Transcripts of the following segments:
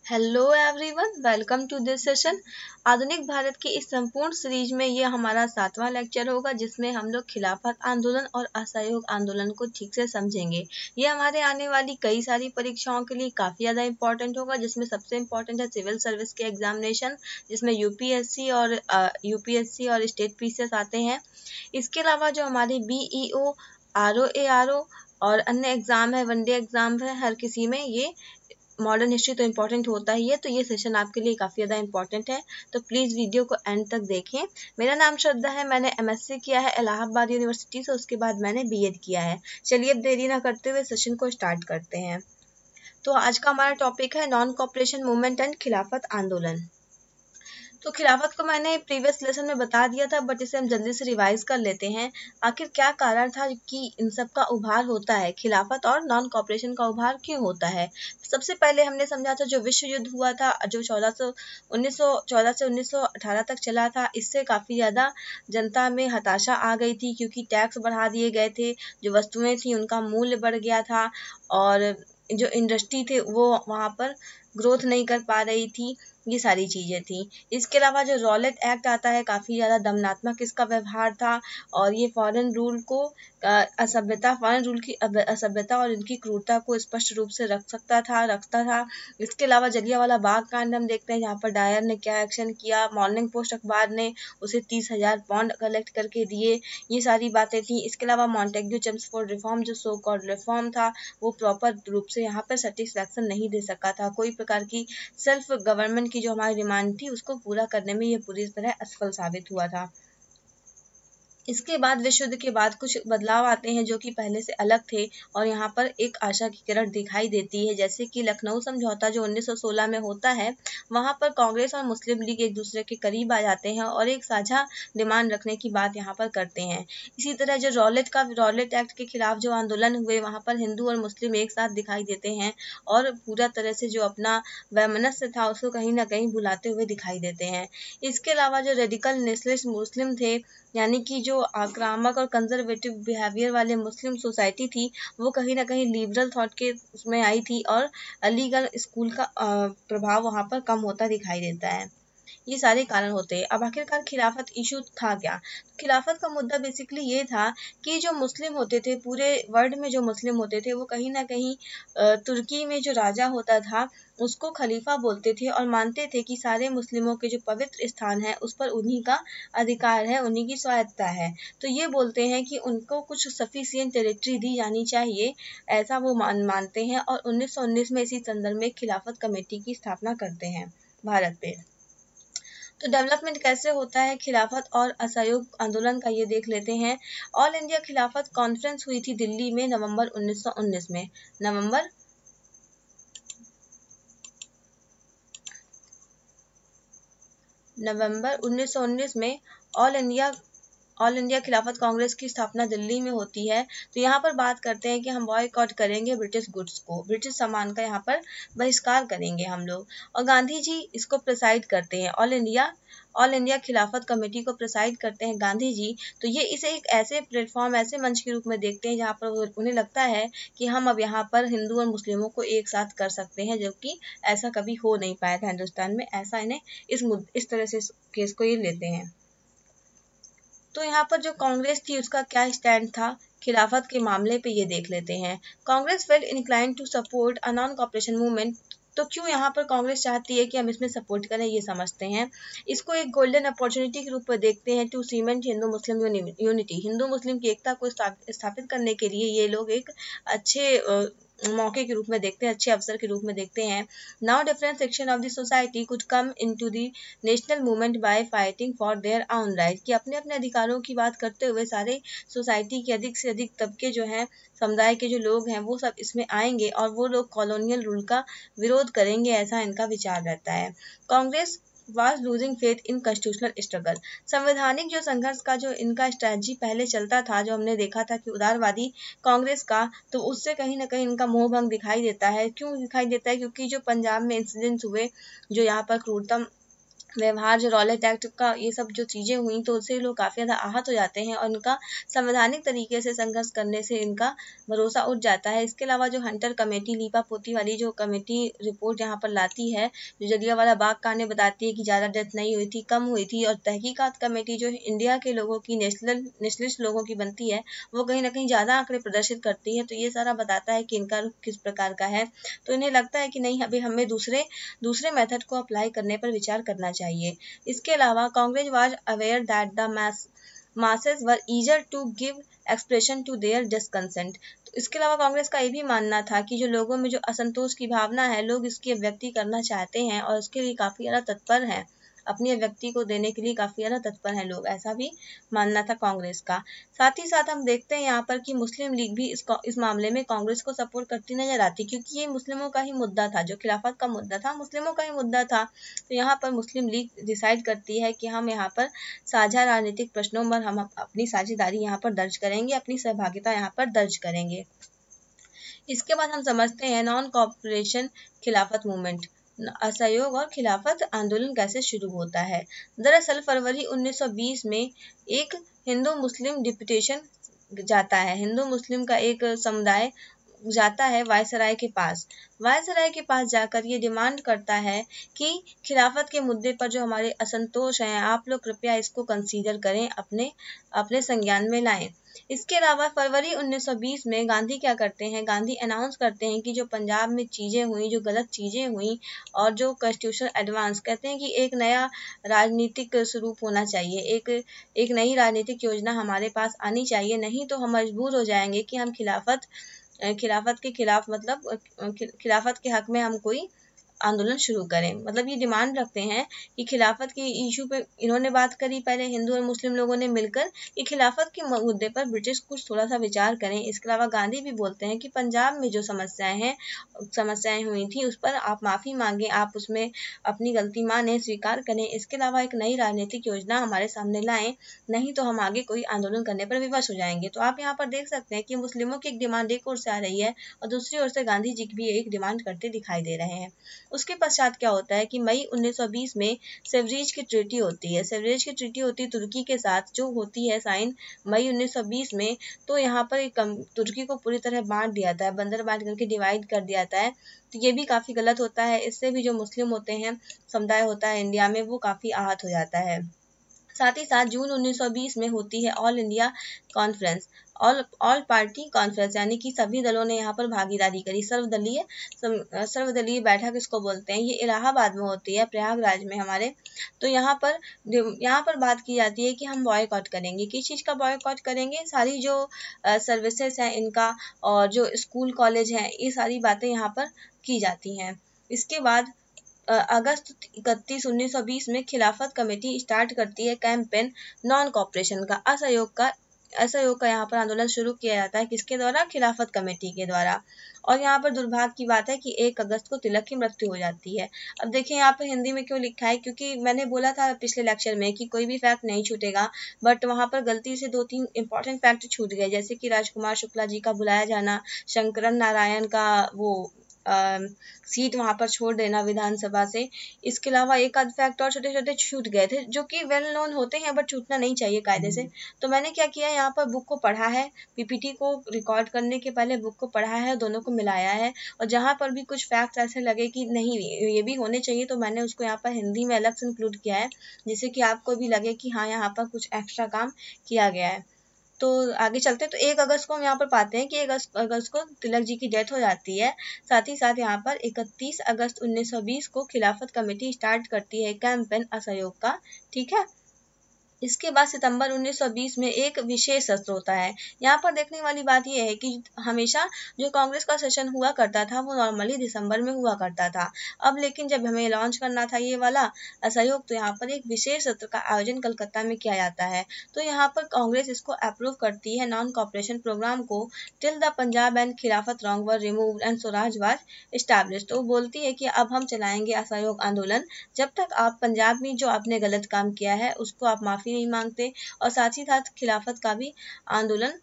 Hello everyone, welcome to this session. आधुनिक भारत की इस संपूर्ण सीरीज में ये हमारा 7वां लेक्चर होगा, जिसमें हम लोग खिलाफत आंदोलन और असहयोग आंदोलन को ठीक से समझेंगे। ये हमारे आने वाली कई सारी परीक्षाओं के लिए काफ़ी ज़्यादा इंपॉर्टेंट होगा, जिसमें सबसे इम्पोर्टेंट है सिविल सर्विस के एग्जामिनेशन, जिसमें यूपीएससी और स्टेट पीसीएस आते हैं। इसके अलावा जो हमारे बीईओ, आरओ और अन्य एग्जाम है, वनडे एग्जाम है, हर किसी में ये मॉडर्न हिस्ट्री तो इम्पोर्टेंट होता ही है, तो ये सेशन आपके लिए काफ़ी ज़्यादा इम्पोर्टेंट है। तो प्लीज़ वीडियो को एंड तक देखें। मेरा नाम श्रद्धा है, मैंने एमएससी किया है इलाहाबाद यूनिवर्सिटी से, उसके बाद मैंने बीएड किया है। चलिए अब देरी ना करते हुए सेशन को स्टार्ट करते हैं। तो आज का हमारा टॉपिक है नॉन कॉपरेशन मूवमेंट एंड खिलाफत आंदोलन। तो खिलाफत को मैंने प्रीवियस लेसन में बता दिया था, बट इसे हम जल्दी से रिवाइज कर लेते हैं। आखिर क्या कारण था कि इन सब का उभार होता है, खिलाफत और नॉन कॉपरेशन का उभार क्यों होता है। सबसे पहले हमने समझा था जो विश्व युद्ध हुआ था, जो 1914 से 1918 तक चला था, इससे काफ़ी ज़्यादा जनता में हताशा आ गई थी, क्योंकि टैक्स बढ़ा दिए गए थे, जो वस्तुएं थी उनका मूल्य बढ़ गया था, और जो इंडस्ट्री थे वो वहाँ पर ग्रोथ नहीं कर पा रही थी। ये सारी चीज़ें थी। इसके अलावा जो रॉलेट एक्ट आता है, काफ़ी ज़्यादा दमनात्मक इसका व्यवहार था, और ये फॉरेन रूल की असभ्यता और इनकी क्रूरता को स्पष्ट रूप से रखता था। इसके अलावा जलियांवाला बाग कांड हम देखते हैं, जहाँ पर डायर ने क्या एक्शन किया। मॉर्निंग पोस्ट अखबार ने उसे 30,000 पौंड कलेक्ट करके दिए। ये सारी बातें थी। इसके अलावा मॉन्टेग्यू चेम्सफोर्ड रिफॉर्म, जो सो कॉल्ड रिफॉर्म था, वो प्रॉपर रूप से यहाँ पर सेटिस्फैक्शन नहीं दे सका था। कोई प्रकार की सेल्फ गवर्नमेंट की जो हमारी डिमांड थी, उसको पूरा करने में ये पूरी तरह असफल साबित हुआ था। इसके बाद विश्व युद्ध के बाद कुछ बदलाव आते हैं, जो कि पहले से अलग थे, और यहाँ पर एक आशा की किरण दिखाई देती है। जैसे कि लखनऊ समझौता जो 1916 में होता है, वहाँ पर कांग्रेस और मुस्लिम लीग एक दूसरे के करीब आ जाते हैं और एक साझा डिमांड रखने की बात यहाँ पर करते हैं। इसी तरह जो रॉलेट एक्ट के खिलाफ जो आंदोलन हुए, वहाँ पर हिंदू और मुस्लिम एक साथ दिखाई देते हैं, और पूरा तरह से जो अपना वैमनस्य था उसको कहीं ना कहीं भुलाते हुए दिखाई देते हैं। इसके अलावा जो रेडिकल नेशनलिस्ट मुस्लिम थे, यानी कि जो आक्रामक और कंजर्वेटिव बिहेवियर वाले मुस्लिम सोसाइटी थी, वो कहीं ना कहीं लिबरल थॉट के उसमें आई थी, और अलीगढ़ स्कूल का प्रभाव वहाँ पर कम होता दिखाई देता है। ये सारे कारण होते हैं। अब आखिरकार खिलाफत इशू था क्या। खिलाफत का मुद्दा बेसिकली ये था कि जो मुस्लिम होते थे, पूरे वर्ल्ड में जो मुस्लिम होते थे, वो कहीं ना कहीं तुर्की में जो राजा होता था उसको खलीफा बोलते थे, और मानते थे कि सारे मुस्लिमों के जो पवित्र स्थान है उस पर उन्हीं का अधिकार है, उन्हीं की स्वायत्ता है। तो ये बोलते हैं कि उनको कुछ सफिशिएंट टेरिटरी दी जानी चाहिए, ऐसा वो मानते हैं, और 1919 में इसी संदर्भ में खिलाफत कमेटी की स्थापना करते हैं भारत पे। तो डेवलपमेंट कैसे होता है खिलाफत और असहयोग आंदोलन का, ये देख लेते हैं। ऑल इंडिया खिलाफत कॉन्फ्रेंस हुई थी दिल्ली में नवंबर 1919 में। नवंबर 1919 में ऑल इंडिया खिलाफत कांग्रेस की स्थापना दिल्ली में होती है। तो यहाँ पर बात करते हैं कि हम बॉयकॉट करेंगे ब्रिटिश गुड्स को, ब्रिटिश सामान का यहाँ पर बहिष्कार करेंगे हम लोग, और गांधी जी इसको प्रिसाइड करते हैं। ऑल इंडिया खिलाफत कमेटी को प्रिसाइड करते हैं गांधी जी। तो ये इसे एक ऐसे प्लेटफॉर्म, ऐसे मंच के रूप में देखते हैं, जहाँ पर उन्हें लगता है कि हम अब यहाँ पर हिंदू और मुस्लिमों को एक साथ कर सकते हैं, जो कि ऐसा कभी हो नहीं पाया था हिंदुस्तान में। ऐसा इन्हें इस तरह से केस को ये लेते हैं। तो यहाँ पर जो कांग्रेस थी उसका क्या स्टैंड था खिलाफत के मामले पे, ये देख लेते हैं। Congress felt incline to support a non cooperation movement. तो क्यों यहाँ पर कांग्रेस चाहती है कि हम इसमें सपोर्ट करें, ये समझते हैं। इसको एक गोल्डन अपॉर्चुनिटी के रूप में देखते हैं to cement Hindu Muslim unity. Hindu Muslim की एकता को स्थापित करने के लिए ये लोग एक अच्छे मौके के रूप में देखते हैं, अच्छे अवसर के रूप में देखते हैं। Now different section of the society could come into the national movement by fighting for their own right, कि अपने अपने अधिकारों की बात करते हुए सारे सोसाइटी के अधिक से अधिक तबके जो हैं, समुदाय के जो लोग हैं, वो सब इसमें आएंगे, और वो लोग कॉलोनियल रूल का विरोध करेंगे, ऐसा इनका विचार रहता है। Congress was losing faith in constitutional struggle। संवैधानिक जो संघर्ष का जो इनका स्ट्रैटेजी पहले चलता था, जो हमने देखा था कि उदारवादी कांग्रेस का, तो उससे कहीं ना कहीं इनका मोह भंग दिखाई देता है। क्यों दिखाई देता है? क्योंकि जो पंजाब में इंसिडेंट्स हुए, जो यहाँ पर क्रूरता व्यवहार, जो रॉलेट एक्ट का ये सब जो चीज़ें हुई, तो उससे लोग काफ़ी ज़्यादा आहत हो जाते हैं और इनका संवैधानिक तरीके से संघर्ष करने से इनका भरोसा उठ जाता है। इसके अलावा जो हंटर कमेटी, लीपा पोती वाली जो कमेटी रिपोर्ट यहाँ पर लाती है, जो जलियांवाला बाग कांड में बताती है कि ज़्यादा डेथ नहीं हुई थी, कम हुई थी, और तहकीकात कमेटी जो इंडिया के लोगों की नेशनलिस्ट लोगों की बनती है, वो कहीं ना कहीं ज़्यादा आंकड़े प्रदर्शित करती है। तो ये सारा बताता है कि इनका रुख किस प्रकार का है। तो इन्हें लगता है कि नहीं, अभी हमें दूसरे दूसरे मेथड को अप्लाई करने पर विचार करना चाहिए। इसके अलावा Congress was aware that the masses were eager to give expression to their discontent। तो इसके अलावा कांग्रेस का ये भी मानना था कि जो लोगों में जो असंतोष की भावना है, लोग इसकी अभिव्यक्ति करना चाहते हैं और उसके लिए काफ़ी ज़्यादा तत्पर हैं, अपनी अभिव्यक्ति को देने के लिए काफ़ी ज़्यादा तत्पर हैं लोग, ऐसा भी मानना था कांग्रेस का। साथ ही साथ हम देखते हैं यहाँ पर कि मुस्लिम लीग भी इस मामले में कांग्रेस को सपोर्ट करती नजर आती, क्योंकि ये मुस्लिमों का ही मुद्दा था, जो खिलाफत का मुद्दा था मुस्लिमों का ही मुद्दा था। तो यहाँ पर मुस्लिम लीग डिसाइड करती है कि हम यहाँ पर साझा राजनीतिक प्रश्नों पर हम अपनी साझेदारी यहाँ पर दर्ज करेंगे, अपनी सहभागिता यहाँ पर दर्ज करेंगे। इसके बाद हम समझते हैं नॉन कॉपरेशन खिलाफत मूवमेंट, असहयोग और खिलाफत आंदोलन कैसे शुरू होता है। दरअसल फरवरी 1920 में एक हिंदू मुस्लिम डिप्यूटेशन जाता है, हिंदू मुस्लिम का एक समुदाय जाता है वायसराय के पास। वायसराय के पास जाकर ये डिमांड करता है कि खिलाफत के मुद्दे पर जो हमारे असंतोष हैं, आप लोग कृपया इसको कंसीडर करें, अपने अपने संज्ञान में लाएं। इसके अलावा फरवरी 1920 में गांधी क्या करते हैं, गांधी अनाउंस करते हैं कि जो पंजाब में चीज़ें हुई, जो गलत चीज़ें हुई, और जो कॉन्स्टिट्यूशन एडवांस कहते हैं कि एक नया राजनीतिक स्वरूप होना चाहिए, एक नई राजनीतिक योजना हमारे पास आनी चाहिए, नहीं तो हम मजबूर हो जाएंगे कि हम खिलाफत के खिलाफ, मतलब खिलाफत के हक में हम कोई आंदोलन शुरू करें। मतलब ये डिमांड रखते हैं कि खिलाफत के इशू पे इन्होंने बात करी पहले, हिंदू और मुस्लिम लोगों ने मिलकर, कि खिलाफत के मुद्दे पर ब्रिटिश कुछ थोड़ा सा विचार करें। इसके अलावा गांधी भी बोलते हैं कि पंजाब में जो समस्याएं हुई थी उस पर आप माफ़ी मांगें, आप उसमें अपनी गलती माने, स्वीकार करें। इसके अलावा एक नई राजनीतिक योजना हमारे सामने लाएं, नहीं तो हम आगे कोई आंदोलन करने पर विवश हो जाएंगे। तो आप यहाँ पर देख सकते हैं कि मुस्लिमों की एक डिमांड एक ओर से आ रही है और दूसरी ओर से गांधी जी भी एक डिमांड करते दिखाई दे रहे हैं। उसके पश्चात क्या होता है कि मई 1920 में सेवरेज की ट्रीटी होती है। सेवरेज की ट्रीटी होती है तुर्की के साथ, जो होती है साइन मई 1920 में। तो यहाँ पर तुर्की को पूरी तरह बांट दिया जाता है, बंदर बांट करके डिवाइड कर दिया जाता है। तो ये भी काफ़ी गलत होता है, इससे भी जो मुस्लिम होते हैं, समुदाय होता है इंडिया में, वो काफ़ी आहत हो जाता है। साथ ही साथ जून 1920 में होती है all India conference, all party conference, यानी कि सभी दलों ने यहाँ पर भागीदारी करी। सर्वदलीय बैठक इसको बोलते हैं। ये इलाहाबाद में होती है, प्रयागराज में हमारे। तो यहाँ पर बात की जाती है कि हम बॉयकॉट करेंगे। किस चीज़ का बॉयकॉट करेंगे? सारी जो सर्विसेज हैं इनका, और जो स्कूल कॉलेज हैं, ये सारी बातें यहाँ पर की जाती हैं। इसके बाद अगस्त 31 1920 में खिलाफत कमेटी स्टार्ट करती है कैंपेन नॉन कॉपरेशन का, असहयोग का यहाँ पर आंदोलन शुरू किया जाता है। किसके द्वारा? खिलाफत कमेटी के द्वारा। और यहाँ पर दुर्भाग्य की बात है कि 1 अगस्त को तिलक की मृत्यु हो जाती है। अब देखिए यहाँ पर हिंदी में क्यों लिखा है, क्योंकि मैंने बोला था पिछले लेक्चर में कि कोई भी फैक्ट नहीं छूटेगा, बट वहाँ पर गलती से 2-3 इंपॉर्टेंट फैक्ट छूट गए, जैसे कि राजकुमार शुक्ला जी का बुलाया जाना, शंकरन नारायण का वो सीट वहाँ पर छोड़ देना विधानसभा से। इसके अलावा एक आध फैक्ट और छोटे छोटे छूट गए थे, जो कि वेल नोन होते हैं, बट छूटना नहीं चाहिए कायदे से। तो मैंने क्या किया, यहाँ पर बुक को पढ़ा है, पीपीटी को रिकॉर्ड करने के पहले बुक को पढ़ा है, दोनों को मिलाया है, और जहाँ पर भी कुछ फैक्ट ऐसे लगे कि नहीं ये भी होने चाहिए, तो मैंने उसको यहाँ पर हिंदी में अलग से इंक्लूड किया है, जिससे कि आपको भी लगे कि हाँ यहाँ पर कुछ एक्स्ट्रा काम किया गया है। तो आगे चलते हैं। तो 1 अगस्त को हम यहाँ पर पाते हैं कि 1 अगस्त को तिलक जी की डेथ हो जाती है। साथ ही साथ यहाँ पर 31 अगस्त 1920 को खिलाफत कमेटी स्टार्ट करती है कैंपेन असहयोग का। ठीक है। इसके बाद सितंबर 1920 में एक विशेष सत्र होता है। यहाँ पर देखने वाली बात यह है कि हमेशा जो कांग्रेस का सेशन हुआ करता था वो नॉर्मली दिसंबर में हुआ करता था। अब लेकिन जब हमें लॉन्च करना था ये वाला असहयोग, तो यहाँ पर एक विशेष सत्र का आयोजन कलकत्ता में किया जाता है। तो यहाँ पर कांग्रेस इसको अप्रूव करती है नॉन कॉपरेशन प्रोग्राम को, टिल द पंजाब एंड खिलाफत wrong were removed and Swaraj was establish. तो वो बोलती है कि अब हम चलाएंगे असहयोग आंदोलन, जब तक आप पंजाब में जो आपने गलत काम किया है उसको आप माफी नहीं मांगते, और साथ ही साथ खिलाफत का भी आंदोलन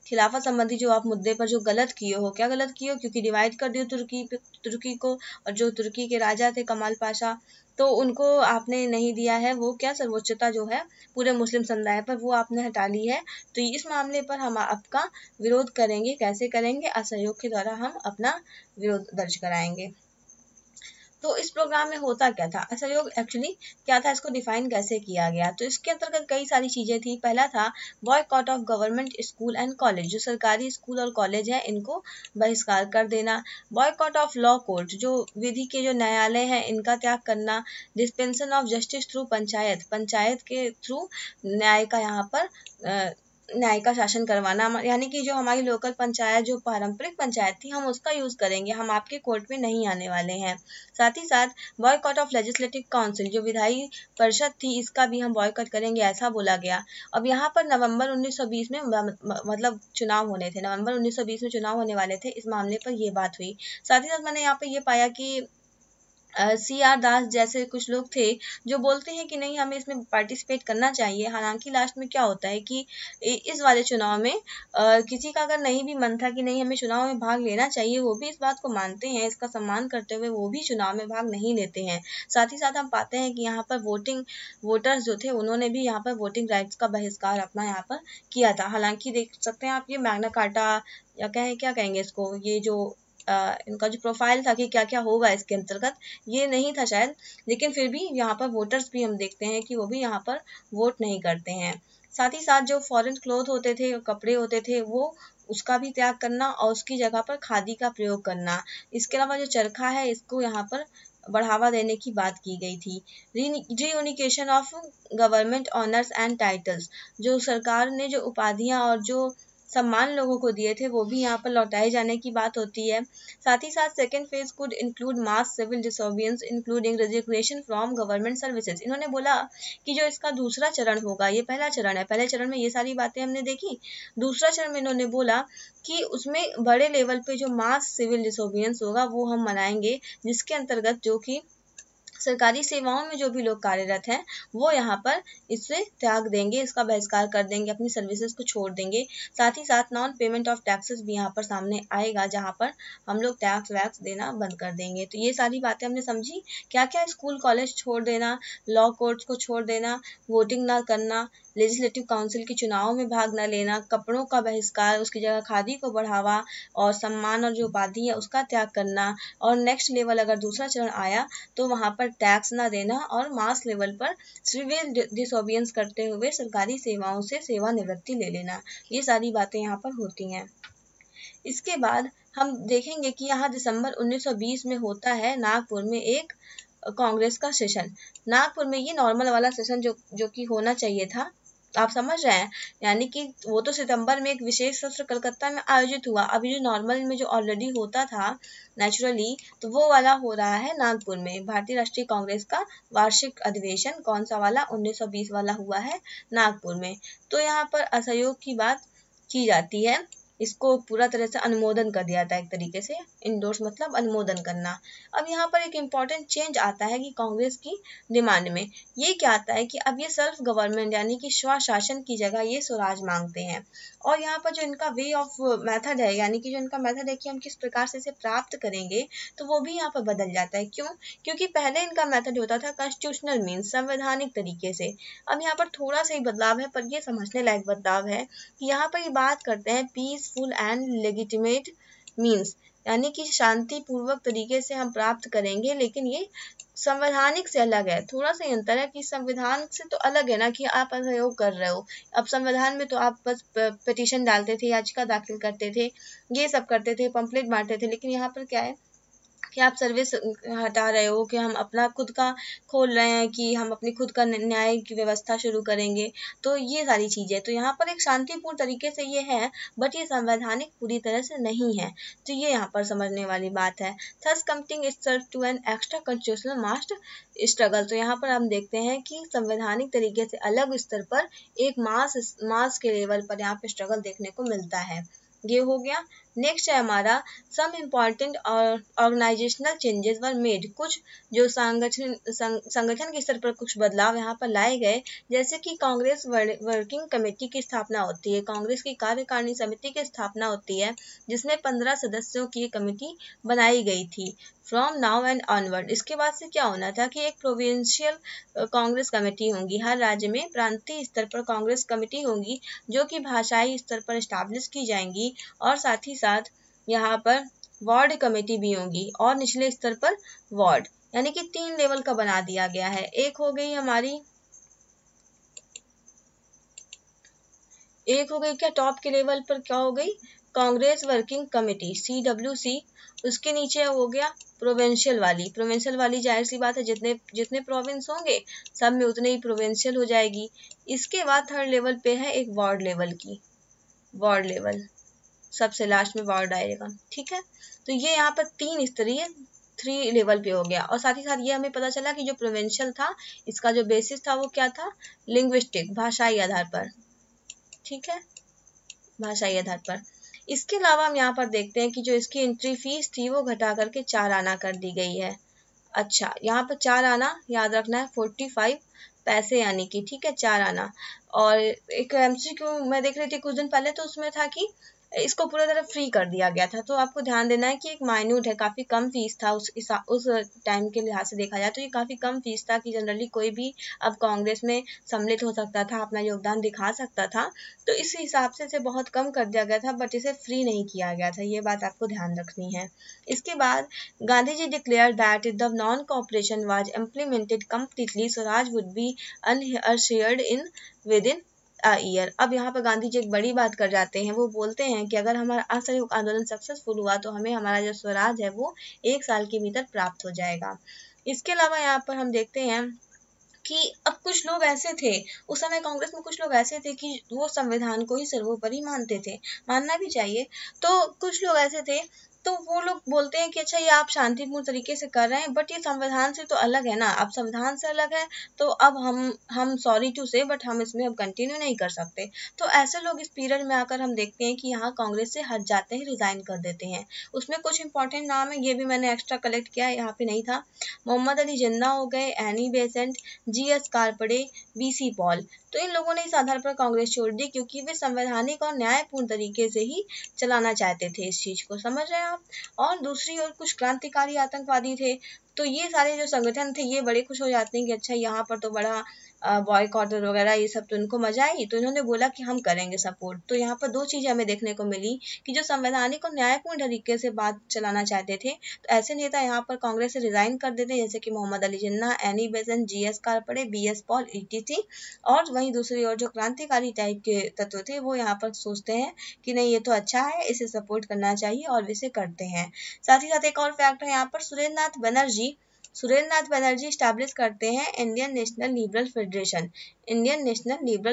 खिलाफत संबंधी जो आप मुद्दे पर जो गलत किए हो, क्या गलत किए हो, क्योंकि डिवाइड कर दियो तुर्की को, और जो तुर्की के राजा थे कमाल पाशा, तो उनको आपने नहीं दिया है वो क्या सर्वोच्चता जो है पूरे मुस्लिम समुदाय पर, वो आपने हटा ली है। तो इस मामले पर हम आपका विरोध करेंगे। कैसे करेंगे? असहयोग के द्वारा हम अपना विरोध दर्ज कराएंगे। तो इस प्रोग्राम में होता क्या था, असहयोग एक्चुअली क्या था, इसको डिफाइन कैसे किया गया? तो इसके अंतर्गत कई सारी चीजें थी। पहला था boycott of government school and college, जो सरकारी स्कूल और कॉलेज है इनको बहिष्कार कर देना। बॉयकॉट ऑफ लॉ कोर्ट, जो विधि के जो न्यायालय हैं इनका त्याग करना। डिस्पेंसन of justice through panchayat, panchayat के थ्रू न्याय का यहाँ पर न्याय का शासन करवाना, यानी कि जो हमारी लोकल पंचायत, जो पारंपरिक पंचायत थी, हम उसका यूज करेंगे, हम आपके कोर्ट में नहीं आने वाले हैं। साथ ही साथ बॉयकॉट ऑफ लेजिस्लेटिव काउंसिल, जो विधायी परिषद थी, इसका भी हम बॉयकॉट करेंगे, ऐसा बोला गया। अब यहाँ पर नवंबर 1920 में मतलब चुनाव होने थे, नवंबर 1920 में चुनाव होने वाले थे, इस मामले पर ये बात हुई। साथ ही साथ मैंने यहाँ पे ये पाया कि CR दास जैसे कुछ लोग थे जो बोलते हैं कि नहीं, हमें इसमें पार्टिसिपेट करना चाहिए। हालांकि लास्ट में क्या होता है कि इस वाले चुनाव में किसी का अगर नहीं भी मन था कि नहीं हमें चुनाव में भाग लेना चाहिए, वो भी इस बात को मानते हैं, इसका सम्मान करते हुए वो भी चुनाव में भाग नहीं लेते हैं। साथ ही साथ हम पाते हैं कि यहाँ पर वोटर्स जो थे उन्होंने भी यहाँ पर वोटिंग राइट्स का बहिष्कार अपना यहाँ पर किया था। हालांकि देख सकते हैं आप, ये मैग्ना कार्टा या क्या कहेंगे इसको, ये जो इनका जो प्रोफाइल था कि क्या क्या होगा इसके अंतर्गत, ये नहीं था शायद, लेकिन फिर भी यहाँ पर वोटर्स भी हम देखते हैं कि वो भी यहाँ पर वोट नहीं करते हैं। साथ ही साथ जो फॉरेन क्लोथ होते थे, कपड़े होते थे, वो उसका भी त्याग करना और उसकी जगह पर खादी का प्रयोग करना। इसके अलावा जो चरखा है इसको यहाँ पर बढ़ावा देने की बात की गई थी। Renunciation of government honours and titles, जो सरकार ने जो उपाधियां और जो सम्मान लोगों को दिए थे वो भी यहाँ पर लौटाए जाने की बात होती है। साथ ही साथ second phase could include mass civil disobedience including resignation from government services. इन्होंने बोला कि जो इसका दूसरा चरण होगा, ये पहला चरण है, पहले चरण में ये सारी बातें हमने देखी। दूसरा चरण में इन्होंने बोला कि उसमें बड़े लेवल पे जो मास सिविल डिसोबियंस होगा वो हम मनाएंगे, जिसके अंतर्गत जो कि सरकारी सेवाओं में जो भी लोग कार्यरत हैं वो यहाँ पर इससे त्याग देंगे, इसका बहिष्कार कर देंगे, अपनी सर्विसेज को छोड़ देंगे। साथ ही साथ नॉन पेमेंट ऑफ टैक्सेस भी यहाँ पर सामने आएगा, जहाँ पर हम लोग टैक्स वैक्स देना बंद कर देंगे। तो ये सारी बातें हमने समझी, क्या क्या, स्कूल कॉलेज छोड़ देना, लॉ कोर्ट्स को छोड़ देना, वोटिंग ना करना, लेजिस्लेटिव काउंसिल के चुनाव में भाग न लेना, कपड़ों का बहिष्कार, उसकी जगह खादी को बढ़ावा, और सम्मान और जो उपाधि है उसका त्याग करना, और नेक्स्ट लेवल अगर दूसरा चरण आया तो वहाँ पर टैक्स ना देना, और मास लेवल पर सिविल डिसोबियंस करते हुए सरकारी सेवाओं से सेवानिवृत्ति ले लेना। ये सारी बातें यहाँ पर होती हैं। इसके बाद हम देखेंगे कि यहाँ दिसंबर 1920 में होता है नागपुर में एक कांग्रेस का सेशन। नागपुर में ये नॉर्मल वाला सेशन जो कि होना चाहिए था, आप समझ रहे हैं, यानी कि वो तो सितंबर में एक विशेष सत्र कलकत्ता में आयोजित हुआ, अभी जो नॉर्मल में जो ऑलरेडी होता था नेचुरली, तो वो वाला हो रहा है नागपुर में। भारतीय राष्ट्रीय कांग्रेस का वार्षिक अधिवेशन कौन सा वाला, 1920 वाला हुआ है नागपुर में। तो यहाँ पर असहयोग की बात की जाती है, इसको पूरा तरह से अनुमोदन कर दिया था, एक तरीके से इंडोर्स मतलब अनुमोदन करना। अब यहाँ पर एक इम्पॉर्टेंट चेंज आता है कि कांग्रेस की डिमांड में ये क्या आता है कि अब ये सेल्फ गवर्नमेंट यानी कि स्वशासन की जगह ये स्वराज मांगते हैं। और यहाँ पर जो इनका वे ऑफ मेथड है, यानी कि जो इनका मेथड है कि हम किस प्रकार से इसे प्राप्त करेंगे, तो वो भी यहाँ पर बदल जाता है। क्यों? क्योंकि पहले इनका मेथड होता था कॉन्स्टिट्यूशनल मीन्स, संवैधानिक तरीके से। अब यहाँ पर थोड़ा सा ही बदलाव है, पर ये समझने लायक बदलाव है कि यहाँ पर ये बात करते हैं पीसफुल एंड लेजिटिमेट मीन्स, यानी कि शांतिपूर्वक तरीके से हम प्राप्त करेंगे, लेकिन ये संवैधानिक से अलग है। थोड़ा सा अंतर है कि संविधान से तो अलग है ना कि आप असहयोग कर रहे हो। अब संविधान में तो आप बस पिटीशन डालते थे, याचिका दाखिल करते थे, ये सब करते थे, पंपलेट बांटते थे, लेकिन यहाँ पर क्या है कि आप सर्विस हटा रहे हो, कि हम अपना खुद का खोल रहे हैं, कि हम अपनी खुद का न्याय की व्यवस्था शुरू करेंगे। तो ये सारी चीजें तो यहाँ पर एक शांतिपूर्ण तरीके से ये है, बट ये संवैधानिक पूरी तरह से नहीं है। तो ये यहाँ पर समझने वाली बात है। Thus committing itself to an extra constitutional mass struggle. तो यहाँ पर हम देखते हैं कि संवैधानिक तरीके से अलग स्तर पर एक मास के लेवल पर यहाँ पे स्ट्रगल देखने को मिलता है। ये हो गया। नेक्स्ट है हमारा some important organisational changes were made, कुछ जो संगठन के स्तर पर कुछ बदलाव यहाँ पर लाए गए, जैसे कि कांग्रेस वर्किंग कमेटी की स्थापना होती है, कांग्रेस की कार्यकारिणी समिति की स्थापना होती है जिसमें 15 सदस्यों की कमेटी बनाई गई थी फ्रॉम नाउ एंड ऑनवर्ड। इसके बाद से क्या होना था कि एक प्रोविंशियल कांग्रेस कमेटी होंगी, हर राज्य में प्रांतीय स्तर पर कांग्रेस कमेटी होंगी जो कि भाषाई स्तर पर स्टैब्लिश की जाएंगी, और साथ ही साथ यहाँ पर वार्ड कमेटी भी होंगी और निचले स्तर पर वार्ड, यानी कि 3 लेवल का बना दिया गया है। एक हो गई क्या टॉप के लेवल पर क्या हो गई, कांग्रेस वर्किंग कमेटी CWC। उसके नीचे हो गया प्रोविंशियल वाली जाहिर सी बात है जितने जितने प्रोविंस होंगे सब में उतने ही प्रोविंशियल हो जाएगी। इसके बाद थर्ड लेवल पे है एक वार्ड लेवल, सबसे लास्ट में वार्ड आएगा, ठीक है। तो ये यहाँ पर 3 स्तरीय 3 लेवल पे हो गया, और साथ ही साथ ये हमें पता चला कि जो प्रोविंशियल था इसका जो बेसिस था वो क्या था, लिंग्विस्टिक, भाषाई आधार पर, ठीक है, भाषाई आधार पर। इसके अलावा हम यहाँ पर देखते हैं कि जो इसकी एंट्री फीस थी वो घटा करके 4 आना कर दी गई है। अच्छा, यहाँ पर 4 आना याद रखना है, 45 पैसे यानी कि, ठीक है, 4 आना। और एक MCQ मैं देख रही थी कुछ दिन पहले, तो उसमें था कि इसको पूरा तरह फ्री कर दिया गया था, तो आपको ध्यान देना है कि एक माइन्यूट है, काफ़ी कम फीस था उस टाइम के लिहाज से देखा जाए तो ये काफ़ी कम फीस था कि जनरली कोई भी अब कांग्रेस में सम्मिलित हो सकता था, अपना योगदान दिखा सकता था, तो इस हिसाब से इसे बहुत कम कर दिया गया था, बट इसे फ्री नहीं किया गया था, ये बात आपको ध्यान रखनी है। इसके बाद Gandhi ji declare that if the non cooperation was implemented completely swaraj would be ushered in within year. अब यहाँ पर गांधी जी एक बड़ी बात कर जाते हैं, वो बोलते हैं कि अगर हमारा असहयोग आंदोलन सक्सेसफुल हुआ तो हमें हमारा जो स्वराज है वो 1 साल के भीतर प्राप्त हो जाएगा। इसके अलावा यहाँ पर हम देखते हैं कि अब कुछ लोग ऐसे थे, उस समय कांग्रेस में कुछ लोग ऐसे थे कि वो संविधान को ही सर्वोपरि मानते थे, मानना भी चाहिए। तो कुछ लोग ऐसे थे, तो वो लोग बोलते हैं कि अच्छा ये आप शांतिपूर्ण तरीके से कर रहे हैं, बट ये संविधान से तो अलग है ना, अब संविधान से अलग है तो अब हम सॉरी टू से, बट हम इसमें अब कंटिन्यू नहीं कर सकते। तो ऐसे लोग इस पीरियड में आकर हम देखते हैं कि यहाँ कांग्रेस से हट जाते हैं, रिजाइन कर देते हैं। उसमें कुछ इंपॉर्टेंट नाम है, ये भी मैंने एक्स्ट्रा कलेक्ट किया है, यहाँ पे नहीं था। मोहम्मद अली जिन्ना हो गए, any Besant, GS कारपड़े, BC Paul. तो इन लोगों ने इस आधार पर कांग्रेस छोड़ दी क्योंकि वे संवैधानिक और न्यायपूर्ण तरीके से ही चलाना चाहते थे इस चीज को, समझ रहे हैं आप। और दूसरी ओर कुछ क्रांतिकारी आतंकवादी थे, तो ये सारे जो संगठन थे ये बड़े खुश हो जाते हैं कि अच्छा यहाँ पर तो बड़ा बॉयकॉट वगैरह ये सब, तो इनको मजा आई, तो इन्होंने बोला कि हम करेंगे सपोर्ट। तो यहाँ पर 2 चीजें हमें देखने को मिली कि जो संवैधानिक और न्यायपूर्ण तरीके से बात चलाना चाहते थे, तो ऐसे नेता यहाँ पर कांग्रेस से रिजाइन कर देते हैं, जैसे कि Mohammad Ali Jinnah, Annie Besant, GS Khaparde, BS Pal, ETC। और वहीं दूसरी ओर जो क्रांतिकारी टाइप के तत्व थे वो यहाँ पर सोचते हैं कि नहीं ये तो अच्छा है, इसे सपोर्ट करना चाहिए, और इसे करते हैं। साथ ही साथ एक और फैक्ट है यहाँ पर, सुरेंद्र नाथ बनर्जी स्टैब्लिश करते हैं Indian National Liberal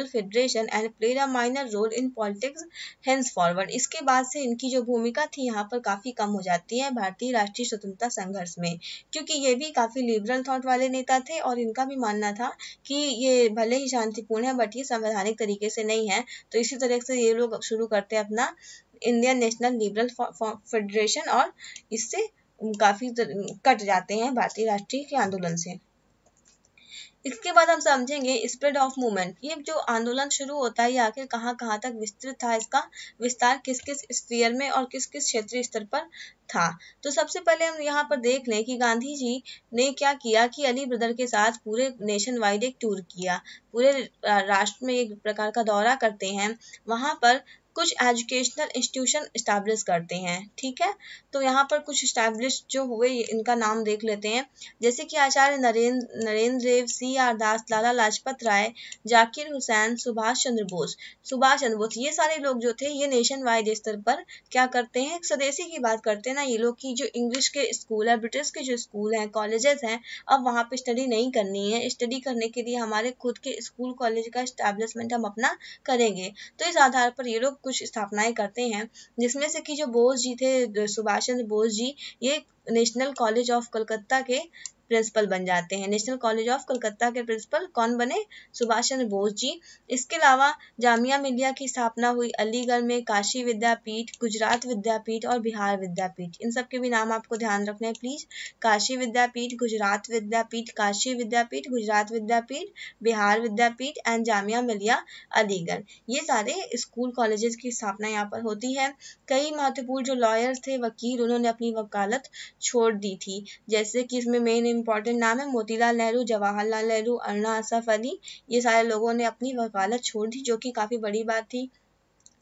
Federation and played a minor role in politics hence forward. इसके बाद से इनकी जो भूमिका थी यहाँ पर काफी कम हो जाती है भारतीय राष्ट्रीय स्वतंत्रता संघर्ष में, क्योंकि ये भी काफी लिबरल थॉट वाले नेता थे और इनका भी मानना था कि ये भले ही शांतिपूर्ण है बट ये संवैधानिक तरीके से नहीं है। तो इसी तरह से ये लोग शुरू करते हैं अपना इंडियन नेशनल लिबरल फेडरेशन, और इससे काफी कट जाते हैं भारतीय राष्ट्रीय के आंदोलन से। इसके बाद हम समझेंगे स्प्रेड ऑफ मूवमेंट। ये जो आंदोलन शुरू होता है ये आखिर कहाँ कहाँ तक विस्तृत था, इसका विस्तार किस किस स्फीयर में और किस किस क्षेत्रीय स्तर पर था। तो सबसे पहले हम यहाँ पर देख लें कि गांधी जी ने क्या किया कि अली ब्रदर के साथ पूरे नेशन वाइड एक टूर किया, पूरे राष्ट्र में एक प्रकार का दौरा करते हैं, वहां पर कुछ एजुकेशनल इंस्टीट्यूशन स्टैब्लिश करते हैं, ठीक है। तो यहाँ पर कुछ स्टैब्लिश जो हुए इनका नाम देख लेते हैं, जैसे कि आचार्य नरेंद्र देव, CR दास, लाला लाजपत राय, जाकिर हुसैन, सुभाष चंद्र बोस, ये सारे लोग जो थे ये नेशन वाइड स्तर पर क्या करते हैं, स्वदेशी की बात करते हैं ना ये लोग, की जो इंग्लिश के स्कूल है, ब्रिटिश के जो स्कूल हैं, कॉलेजेस हैं, अब वहाँ पे स्टडी नहीं करनी है, स्टडी करने के लिए हमारे खुद के स्कूल कॉलेज का एस्टेब्लिशमेंट हम अपना करेंगे। तो इस आधार पर ये लोग कुछ स्थापनाएं करते हैं, जिसमें से कि जो बोस जी थे, सुभाष चंद्र बोस जी, ये नेशनल कॉलेज ऑफ कलकत्ता के प्रिंसिपल बन जाते हैं। नेशनल कॉलेज ऑफ कलकत्ता के प्रिंसिपल कौन बने? सुभाष चंद्र बोस जी। इसके अलावा जामिया मिलिया की स्थापना हुई अलीगढ़ में, काशी विद्यापीठ, गुजरात विद्यापीठ और बिहार विद्यापीठ, इन सब के भी नाम आपको ध्यान रखने हैं प्लीज। काशी विद्यापीठ, गुजरात विद्यापीठ, काशी विद्यापीठ, गुजरात विद्यापीठ, बिहार विद्यापीठ एंड जामिया मिलिया अलीगढ़, ये सारे स्कूल कॉलेजेस की स्थापना यहाँ पर होती है। कई महत्वपूर्ण जो लॉयर्स थे, वकील, उन्होंने अपनी वकालत छोड़ दी थी, जैसे कि इसमें मेन इंपॉर्टेंट नाम है मोतीलाल नेहरू, जवाहरलाल नेहरू, अन्ना असफ अली, ये सारे लोगों ने अपनी वकालत छोड़ दी, जो कि काफी बड़ी बात थी।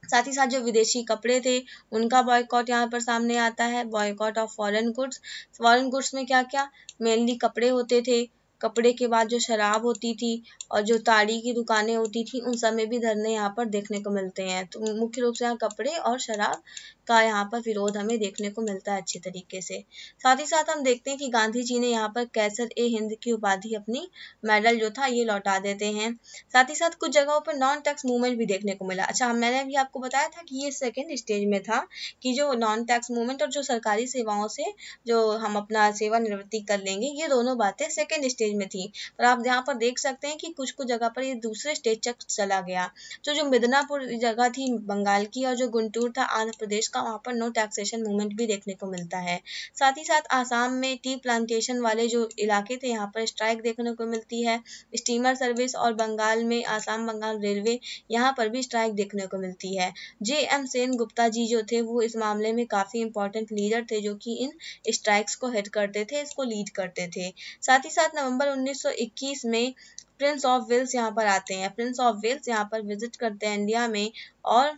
साथ ही साथ जो विदेशी कपड़े थे उनका बॉयकॉट यहाँ पर सामने आता है, boycott of foreign goods. Foreign goods में क्या क्या? मेनली कपड़े होते थे, कपड़े के बाद जो शराब होती थी और जो ताड़ी की दुकानें होती थी, उन सब में भी धरने यहाँ पर देखने को मिलते हैं। तो मुख्य रूप से यहाँ कपड़े और शराब का यहाँ पर विरोध हमें देखने को मिलता है अच्छे तरीके से। साथ ही साथ हम देखते हैं कि गांधी जी ने यहाँ पर कैसर ए हिंद की उपाधि, अपनी मेडल जो था ये लौटा देते हैं। साथ ही साथ कुछ जगहों पर नॉन टैक्स मूवमेंट भी देखने को मिला। अच्छा, मैंने भी आपको बताया था कि ये सेकेंड स्टेज में था कि जो नॉन टैक्स मूवमेंट और जो सरकारी सेवाओं से जो हम अपना सेवानिवृत्ति कर लेंगे, ये दोनों बातें सेकेंड स्टेज में थी। पर आप यहाँ पर देख सकते हैं कि कुछ कुछ जगह पर ये दूसरे स्टेज तक चला गया। तो जो मिदनापुर जगह थी बंगाल की और जो गुंटूर था आंध्र प्रदेश का, वहाँ पर नो टैक्सेशन मूवमेंट भी देखने को मिलता है। साथ ही साथ आसाम में टी प्लांटेशन वाले जो इलाके थे, यहाँ पर स्ट्राइक देखने को मिलती है। स्टीमर सर्विस और बंगाल में आसाम बंगाल रेलवे, यहाँ पर भी स्ट्राइक देखने को मिलती है। JM सेन गुप्ता जी जो थे वो इस मामले में काफी इंपॉर्टेंट लीडर थे, जो कि इन स्ट्राइक्स को हेड करते थे, इसको लीड करते थे। साथ ही साथ नवंबर 1921 में प्रिंस ऑफ वेल्स यहाँ पर आते हैं। प्रिंस ऑफ वेल्स यहाँ पर विजिट करते हैं इंडिया में, और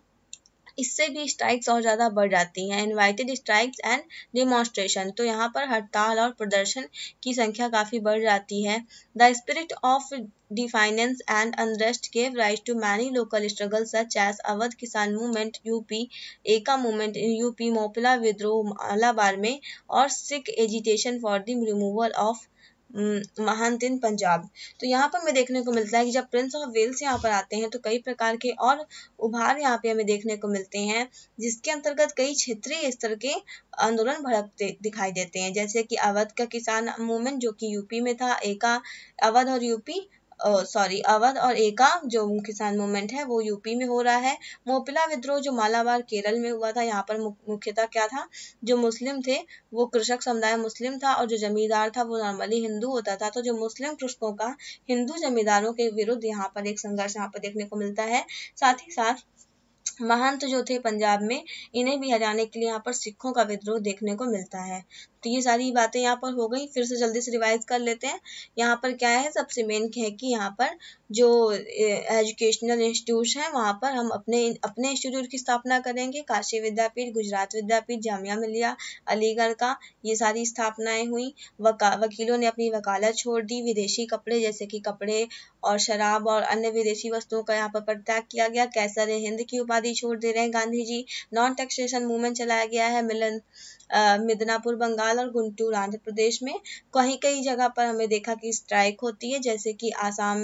इससे भी स्ट्राइक्स और ज़्यादा बढ़ जाती हैं। इनवाइटेड स्ट्राइक्स एंड डिमॉन्स्ट्रेशन, तो यहाँ पर हड़ताल और प्रदर्शन की संख्या काफ़ी बढ़ जाती है। The spirit of defiance and unrest gave rise to many local struggle such as Awadh Kisan movement UP, Eka movement in UP, Moplah विद्रोह मालाबार में, और Sikh agitation for the removal of mahant in Punjab. तो यहाँ पर हमें देखने को मिलता है कि जब प्रिंस ऑफ वेल्स यहाँ पर आते हैं तो कई प्रकार के और उभार यहाँ पे हमें देखने को मिलते हैं, जिसके अंतर्गत कई क्षेत्रीय स्तर के आंदोलन भड़कते दिखाई देते हैं, जैसे कि अवध का किसान मूवमेंट जो कि यूपी में था, एका अवध और यूपी अवध और एका जो किसान मूवमेंट है वो यूपी में हो रहा है। मोपिला विद्रोह जो मालाबार केरल में हुआ था, यहाँ पर मुख्यतः क्या था, जो मुस्लिम थे वो कृषक समुदाय मुस्लिम था, और जो जमींदार था वो नॉर्मली हिंदू होता था। तो जो मुस्लिम कृषकों का हिंदू जमींदारों के विरुद्ध यहाँ पर एक संघर्ष यहाँ पर देखने को मिलता है। साथ ही साथ महंत जो थे पंजाब में, इन्हें भी हटाने के लिए यहाँ पर सिखों का विद्रोह देखने को मिलता है। तो ये सारी बातें यहाँ पर हो गई, फिर से जल्दी से रिवाइज कर लेते हैं। यहाँ पर क्या है, सबसे मेन है कि यहाँ पर जो एजुकेशनल इंस्टीट्यूट हैं वहाँ पर हम अपने इंस्टीट्यूट की स्थापना करेंगे। काशी विद्यापीठ, गुजरात विद्यापीठ, जामिया मिलिया अलीगढ़ का, ये सारी स्थापनाएं हुई। वकीलों ने अपनी वकालत छोड़ दी। विदेशी कपड़े जैसे कि कपड़े और शराब और अन्य विदेशी वस्तुओं का यहाँ पर परित्याग किया गया। कैसर हिंद की उपाधि छोड़ दे रहे हैं Gandhi ji. Non taxation movement चलाया गया है मिदनापुर बंगाल और गुंटूर आंध्र प्रदेश में। कहीं कई जगह पर हमें देखा कि स्ट्राइक होती है, जैसे कि आसाम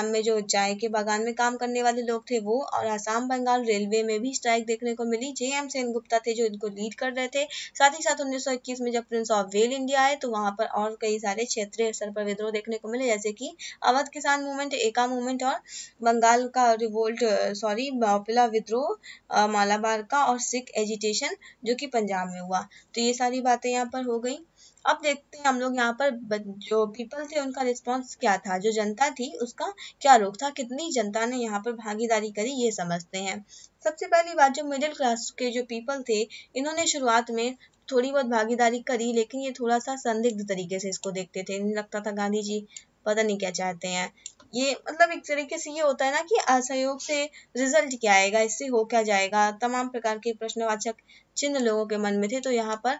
में जो चाय के बागान में काम करने वाले लोग थे वो, और आसाम बंगाल रेलवे में भी स्ट्राइक देखने को मिली। JM सेन गुप्ता थे जो इनको लीड कर रहे थे। साथ ही साथ 1921 में जब प्रिंस ऑफ वेल इंडिया आए तो वहां पर और कई सारे क्षेत्रीय स्तर पर विद्रोह देखने को मिले, जैसे कि अवध किसान मूवमेंट, एका मूवमेंट और बंगाल का रिवोल्ट मोपिला विद्रोह मालाबार का, और सिख एजिटेशन जो कि पंजाब में हुआ। तो ये सारी बातें यहाँ पर हो गई। अब देखते हैं हम लोग यहाँ पर जो पीपल थे उनका रिस्पॉन्स क्या था, जो जनता थी उसका क्या रुख था, कितनी जनता ने यहाँ पर भागीदारी करी, ये समझते हैं। सबसे पहली बात, जो मिडिल क्लास के जो पीपल थे, इन्होंने शुरुआत में थोड़ी बहुत भागीदारी करी, लेकिन ये थोड़ा सा संदिग्ध तरीके से इसको देखते थे। इन्हें लगता था गांधी जी पता नहीं क्या चाहते हैं। ये मतलब एक तरीके से ये होता है ना कि असहयोग से रिजल्ट क्या आएगा, इससे हो क्या जाएगा, तमाम प्रकार के प्रश्नवाचक चिन्ह लोगों के मन में थे। तो यहाँ पर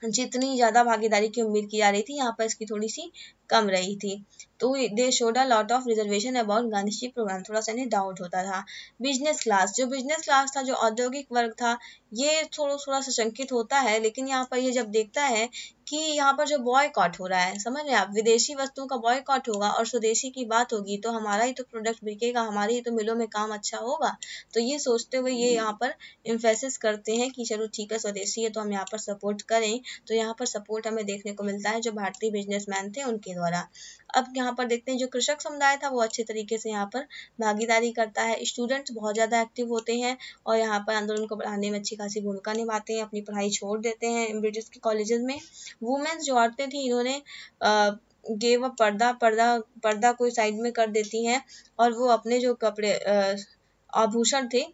जितनी ज्यादा भागीदारी की उम्मीद की जा रही थी, यहाँ पर इसकी थोड़ी सी कम रही थी। तो they showed a lot of reservation about Gandhi ji programme, थोड़ा सा इन्हें डाउट होता था। बिजनेस क्लास था, जो औद्योगिक वर्ग था, ये थोड़ा सा शंकित होता है, लेकिन यहाँ पर ये जब देखता है कि यहाँ पर जो बॉयकॉट हो रहा है, समझ रहे हैं आप, विदेशी वस्तुओं का बॉयकॉट होगा और स्वदेशी की बात होगी तो हमारा ही तो प्रोडक्ट बिकेगा, हमारी ही तो मिलों में काम अच्छा होगा। तो ये सोचते हुए ये यहाँ पर एम्फेसिस करते हैं कि चलो ठीक है स्वदेशी है तो हम यहाँ पर सपोर्ट करें। तो यहाँ पर सपोर्ट हमें देखने को मिलता है जो भारतीय बिजनेसमैन थे उनके द्वारा। अब यहाँ पर देखते हैं जो कृषक समुदाय था वो अच्छे तरीके से यहाँ पर भागीदारी करता है। स्टूडेंट्स बहुत ज़्यादा एक्टिव होते हैं और यहाँ पर आंदोलन को बढ़ाने में अच्छी खासी भूमिका निभाते हैं, अपनी पढ़ाई छोड़ देते हैं ब्रिटिश के कॉलेजेस में। वुमेन्स जो औरतें थी इन्होंने गेव पर्दा कोई साइड में कर देती हैं और वो अपने जो कपड़े आभूषण थे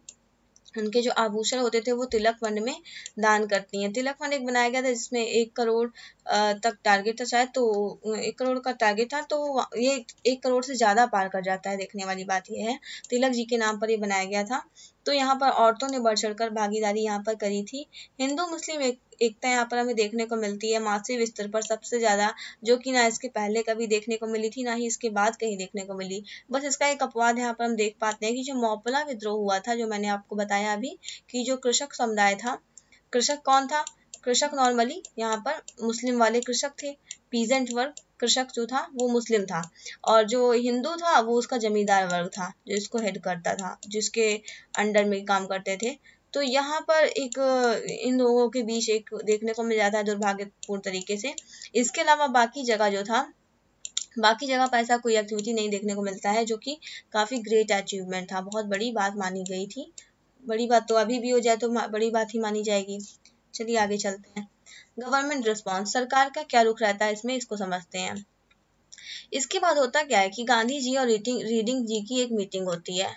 उनके जो आभूषण होते थे वो तिलक फंड में दान करती हैं। तिलक फंड एक बनाया गया था जिसमें 1 करोड़ तक टारगेट था शायद, तो 1 करोड़ का टारगेट था, तो ये 1 करोड़ से ज़्यादा पार कर जाता है। देखने वाली बात ये है, तिलक जी के नाम पर ये बनाया गया था। तो यहाँ पर औरतों ने बढ़ चढ़कर भागीदारी यहाँ पर करी थी। हिंदू मुस्लिम एकता यहाँ पर हमें देखने को मिलती है मासिव स्तर पर सबसे ज़्यादा, जो कि ना इसके पहले कभी देखने को मिली थी ना ही इसके बाद कहीं देखने को मिली। बस इसका एक अपवाद यहाँ पर हम देख पाते हैं कि जो मौपला विद्रोह हुआ था, जो मैंने आपको बताया अभी कि जो कृषक समुदाय था, कृषक कौन था? कृषक नॉर्मली यहाँ पर मुस्लिम वाले कृषक थे, पीजेंट वर्ग कृषक जो था वो मुस्लिम था, और जो हिंदू था वो उसका जमींदार वर्ग था जो इसको हेड करता था, जिसके अंडर में काम करते थे। तो यहाँ पर एक इन लोगों के बीच एक देखने को मिल जाता है दुर्भाग्यपूर्ण तरीके से। इसके अलावा बाकी जगह जो था, बाकी जगह पर ऐसा कोई एक्टिविटी नहीं देखने को मिलता है, जो कि काफ़ी ग्रेट अचीवमेंट था, बहुत बड़ी बात मानी गई थी। बड़ी बात तो अभी भी हो जाए तो बड़ी बात ही मानी जाएगी। चलिए आगे चलते हैं। गवर्नमेंट रिस्पॉन्स, सरकार का क्या रुख रहता है इसमें, इसको समझते हैं। इसके बाद होता क्या है कि गांधी जी और रीडिंग जी की एक मीटिंग होती है।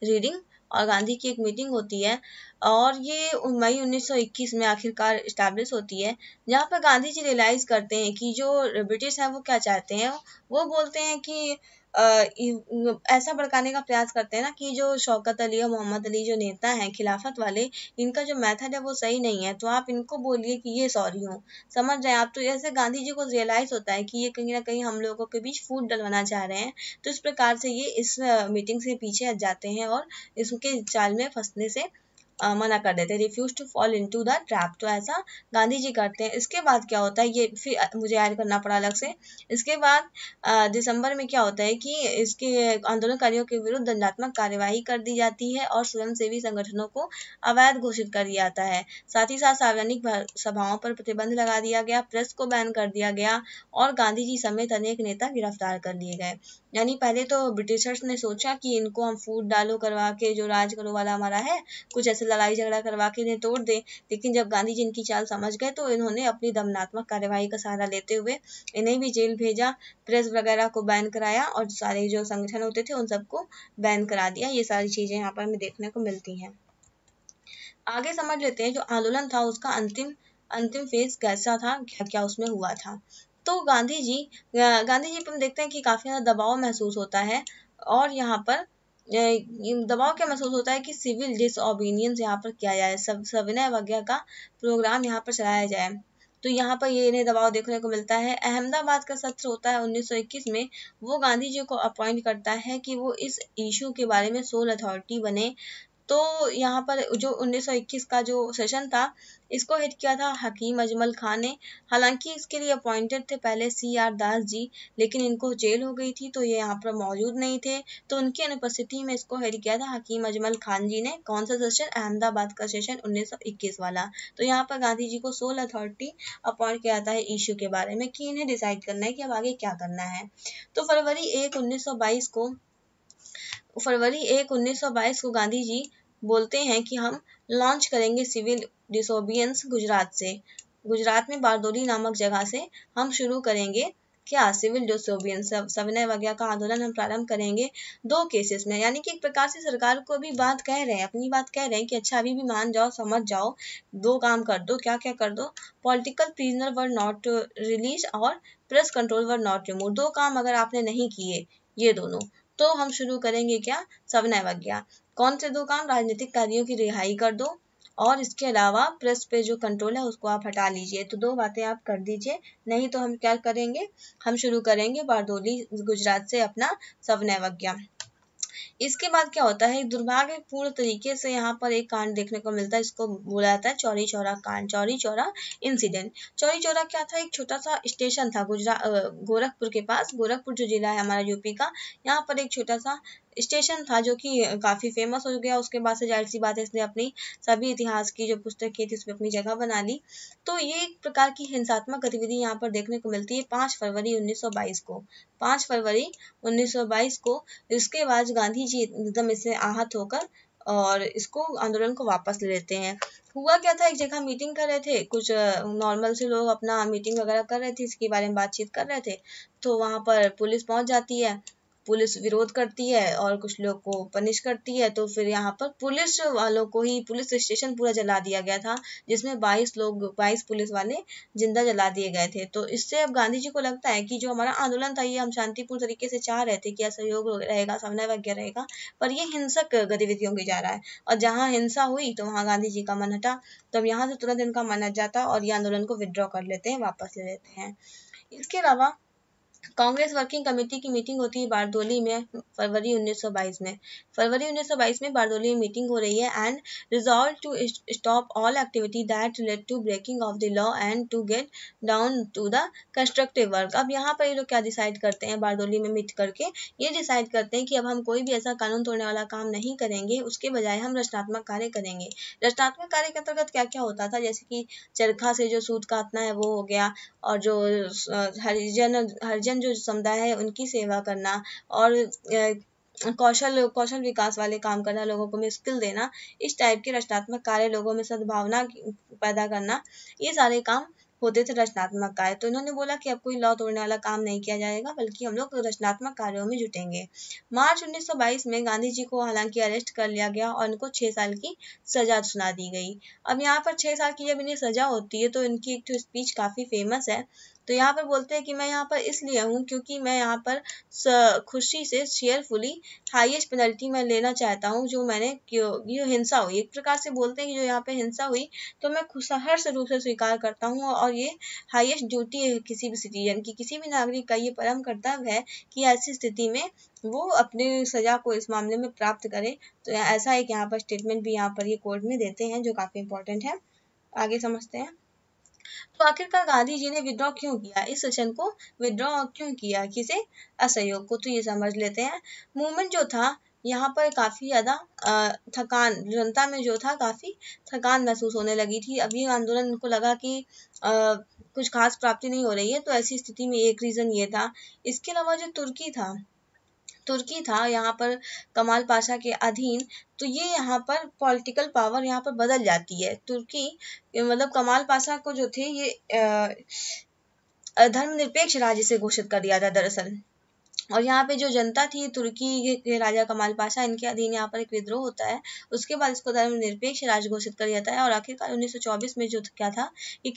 रीडिंग और गांधी की एक मीटिंग होती है और ये मई 1921 में आखिरकार इस्टेब्लिश होती है, जहाँ पर गांधी जी रियलाइज़ करते हैं कि जो ब्रिटिश है वो क्या चाहते हैं। वो बोलते हैं कि ऐसा भड़काने का प्रयास करते हैं ना कि जो शौकत अली और मोहम्मद अली जो नेता हैं खिलाफत वाले, इनका जो मेथड है वो सही नहीं है, तो आप इनको बोलिए कि ये सॉरी हो, समझ जाए आप। तो ऐसे गांधी जी को रियलाइज़ होता है कि ये कहीं ना कहीं हम लोगों के बीच फूट डलवाना चाह रहे हैं, तो इस प्रकार से ये इस मीटिंग से पीछे हट जाते हैं और इसके जाल में फंसने से मना कर देते हैं, refuse to fall into the trap. तो ऐसा गांधी जी करते हैं। इसके बाद क्या होता है, ये फिर मुझे ऐड करना पड़ा अलग से। इसके बाद दिसंबर में क्या होता है कि इसके आंदोलनकारियों के विरुद्ध दंडात्मक कार्यवाही कर दी जाती है और स्वयंसेवी संगठनों को अवैध घोषित कर दिया जाता है। साथ ही साथ सार्वजनिक सभाओं पर प्रतिबंध लगा दिया गया, प्रेस को बैन कर दिया गया और गांधी जी समेत अनेक नेता गिरफ्तार कर लिए गए। यानी पहले तो ब्रिटिशर्स ने सोचा कि इनको हम फूट डालो करवा के, जो राज करो वाला हमारा है, कुछ ऐसे लड़ाई झगड़ा करवा के इन्हें तोड़ दे। लेकिन जब गांधी जी इनकी चाल समझ गए तो इन्होंने अपनी दमनात्मक कार्यवाही का सहारा लेते हुए इन्हें भी जेल भेजा, प्रेस वगैरह को बैन कराया और सारे जो संगठन होते थे उन सबको बैन करा दिया। ये सारी चीज़ें यहाँ पर हमें देखने को मिलती हैं। आगे समझ लेते हैं जो आंदोलन था उसका अंतिम फेज कैसा था, क्या क्या उसमें हुआ था। तो गांधी जी पर हम देखते हैं कि काफ़ी ज़्यादा दबाव महसूस होता है और यहाँ पर दबाव क्या महसूस होता है कि सिविल डिसओबीडियंस यहाँ पर किया जाए, सविनय अवज्ञा का प्रोग्राम यहाँ पर चलाया जाए। तो यहाँ पर ये इन्हें दबाव देखने को मिलता है। अहमदाबाद का सत्र होता है 1921 में, वो गांधी जी को अपॉइंट करता है कि वो इस इशू के बारे में सोल अथॉरिटी बने। तो यहाँ पर जो 1921 का जो सेशन था इसको हेड किया था हकीम अजमल खान ने। हालांकि इसके लिए अपॉइंटेड थे पहले CR दास जी, लेकिन इनको जेल हो गई थी तो ये यहाँ पर मौजूद नहीं थे, तो उनकी अनुपस्थिति में इसको हेड किया था हकीम अजमल खान जी ने। कौन सा सेशन? अहमदाबाद का सेशन 1921 वाला। तो यहाँ पर गांधी जी को सोल अथॉरिटी अपॉइंट किया जाता है इशू के बारे में कि इन्हें डिसाइड करना है कि अब आगे क्या करना है। तो फरवरी 1, 1922 को गांधी जी बोलते हैं कि हम लॉन्च करेंगे सिविल डिसोबियंस गुजरात से। गुजरात में बारदोली नामक जगह से हम शुरू करेंगे क्या, सिविल डिसोबियंस, सविनय अवज्ञा का आंदोलन हम प्रारंभ करेंगे 2 केसेस में। यानी कि एक प्रकार से सरकार को भी बात कह रहे हैं, अपनी बात कह रहे हैं कि अच्छा अभी भी मान जाओ, समझ जाओ, 2 काम कर दो। क्या क्या कर दो? Political prisoner were not release और press control were not remove. 2 काम अगर आपने नहीं किए, ये दोनों, तो हम शुरू करेंगे क्या, सविनय अवज्ञा। कौन से 2 काम? राजनीतिक कैदियों की रिहाई कर दो और इसके अलावा प्रेस पे जो कंट्रोल है उसको आप हटा लीजिए। तो 2 बातें आप कर दीजिए, नहीं तो हम क्या करेंगे, हम शुरू करेंगे बारदोली गुजरात से अपना सविनय अवज्ञा। इसके बाद क्या होता है, दुर्भाग्यपूर्ण तरीके से यहाँ पर एक कांड देखने को मिलता है, इसको बोला जाता है चौरी चौरा कांड, चौरी चौरा इंसिडेंट। चौरी चौरा क्या था? एक छोटा सा स्टेशन था गोरखपुर के पास। गोरखपुर जो जिला है हमारा यूपी का, यहाँ पर एक छोटा सा स्टेशन था जो कि काफ़ी फेमस हो गया। उसके बाद से जाहिर सी बात है इसने अपनी सभी इतिहास की जो पुस्तकें थी उसमें अपनी जगह बना ली। तो ये एक प्रकार की हिंसात्मक गतिविधि यहाँ पर देखने को मिलती है 5 फरवरी 1922 को। 5 फरवरी 1922 को इसके बाद गांधी जी एकदम इससे आहत होकर और इसको आंदोलन को वापस ले लेते हैं। हुआ क्या था, एक जगह मीटिंग कर रहे थे, कुछ नॉर्मल से लोग अपना मीटिंग वगैरह कर रहे थे, इसके बारे में बातचीत कर रहे थे, तो वहाँ पर पुलिस पहुँच जाती है। पुलिस विरोध करती है और कुछ लोग को पनिश करती है। तो फिर यहाँ पर पुलिस वालों को ही, पुलिस स्टेशन पूरा जला दिया गया था, जिसमें 22 पुलिस वाले जिंदा जला दिए गए थे। तो इससे अब गांधी जी को लगता है कि जो हमारा आंदोलन था ये हम शांतिपूर्ण तरीके से चाह रहे थे कि असहयोग रहेगा, समन्वय रहेगा, पर ये हिंसक गतिविधियों की जा रहा है। और जहाँ हिंसा हुई तो वहाँ गांधी जी का मन हटा। तो अब यहाँ से तुरंत इनका मन हट जाता और ये आंदोलन को विड्रॉ कर लेते हैं, वापस ले लेते हैं। इसके अलावा कांग्रेस वर्किंग कमेटी की मीटिंग होती है बारदोली में फरवरी 1922 में। फरवरी 1922 में बारदोली में मीटिंग हो रही है and resolve to stop all activity that relate to breaking of the law and to get down to the constructive work. अब यहाँ पर ये लोग क्या डिसाइड करते हैं, बारदोली में मीट करके ये डिसाइड करते हैं कि अब हम कोई भी ऐसा कानून तोड़ने वाला काम नहीं करेंगे, उसके बजाय हम रचनात्मक कार्य करेंगे। रचनात्मक कार्य के अंतर्गत क्या क्या होता था, जैसे कि चरखा से जो सूत काटना है वो हो गया, और जो हरिजन जो समुदाय है उनकी सेवा करना, और कौशल विकास वाले काम करना, लोगों को में स्किल देना, इस टाइप के रचनात्मक कार्य, लोगों में सद्भावना पैदा करना, ये सारे काम होते थे रचनात्मक कार्य। तो इन्होंने बोला कि अब कोई लॉ तोड़ने वाला काम नहीं किया जाएगा, बल्कि हम लोग रचनात्मक कार्यों में जुटेंगे। मार्च 1922 में गांधी जी को हालांकि अरेस्ट कर लिया गया और इनको 6 साल की सजा सुना दी गई। अब यहाँ पर 6 साल की जब इन्हें सजा होती है तो इनकी एक स्पीच काफी फेमस है। तो यहाँ पर बोलते हैं कि मैं यहाँ पर इसलिए हूँ क्योंकि मैं यहाँ पर खुशी से शेयरफुली हाईएस्ट पेनल्टी मैं लेना चाहता हूँ जो मैंने ये हिंसा हुई, एक प्रकार से बोलते हैं कि जो यहाँ पे हिंसा हुई तो मैं हर्ष रूप से स्वीकार करता हूँ, और ये हाईएस्ट ड्यूटी है किसी भी सिटीजन की, किसी भी नागरिक का ये परम कर्तव्य है कि ऐसी स्थिति में वो अपनी सजा को इस मामले में प्राप्त करे। तो ऐसा एक यहाँ पर स्टेटमेंट भी यहाँ पर ये कोर्ट में देते हैं जो काफी इंपॉर्टेंट है। आगे समझते हैं। तो आखिरकार गांधी जी ने विड्रॉ क्यों किया, इस सेशन को विड्रॉ क्यों किया, किसे, असहयोग को, तो ये समझ लेते हैं। मूवमेंट जो था यहाँ पर काफी ज्यादा थकान, जनता में जो था काफी थकान महसूस होने लगी थी। अभी आंदोलन उनको लगा कि कुछ खास प्राप्ति नहीं हो रही है, तो ऐसी स्थिति में एक रीजन ये था। इसके अलावा जो तुर्की था यहाँ पर कमाल पाशा के अधीन, तो ये यहाँ पर पॉलिटिकल पावर यहाँ पर बदल जाती है। तुर्की मतलब कमाल पाशा को जो थे ये धर्मनिरपेक्ष राज्य से घोषित कर दिया था दरअसल, और यहाँ पे जो जनता थी तुर्की के राजा कमाल पाशा, इनके अधीन यहाँ पर एक विद्रोह होता है। उसके बाद इसको धर्मनिरपेक्ष राज्य घोषित कर दिया जाता है, और आखिरकार 1924 में जो क्या था कि